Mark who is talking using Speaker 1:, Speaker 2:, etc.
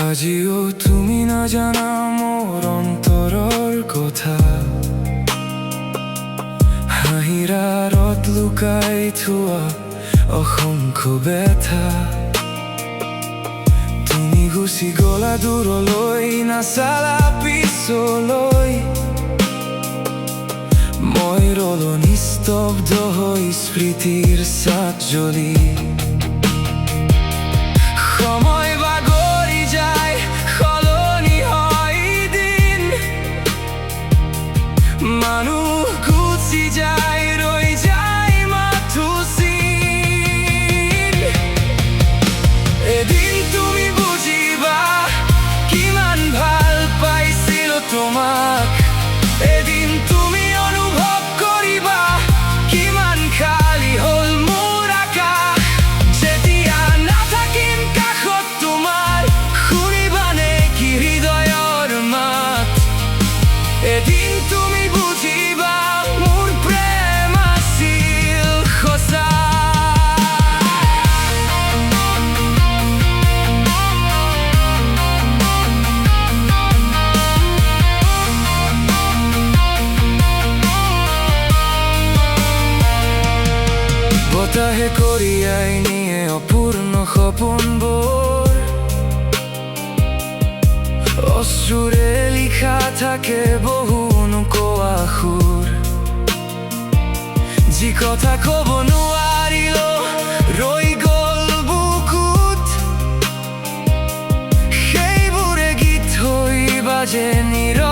Speaker 1: আজিও তুমি নাজানা মোৰ অন্তৰৰ কথা, হাঁহিৰ আঁৰত লুকাই থোৱা অসংখ্য ব্যথা। তুমি গুচি গলা দূৰলৈ, নাচালা পিছলৈ, মই ৰলো নিস্তব্ধ হৈ স্মৃতিৰ ছাট জ্বলি। সময় বাগৰি যায়, সলনি হয় দিন, মানুহ গুচি যায়, ৰৈ যায় মাথো চিন। এদিন তুমি বুজিবা কিমান ভাল পাইছিলো তোমাক, এদিন তুমি অনুভৱ কৰিবা কিমান খালী হ'ল মোৰ আকাশ। যেতিয়া নাথাকিম কাষত তোমাৰ, শুনিবা নেকি হৃদয়ৰ মাত, এদিন তুমি বুজিবা মোৰ প্ৰেম আছিল সঁচা। বতাহে কঢ়িয়াই নিয়ে অপূৰ্ণ সপোনবোৰ, অশ্ৰুৰে লিখা থাকে বহু নোকোৱা সুৰ। যি কথা ক'ব নোৱাৰিলো ৰৈ গ'ল বুকুত, সেইবোৰে গীত হৈ বাজে নীৰৱ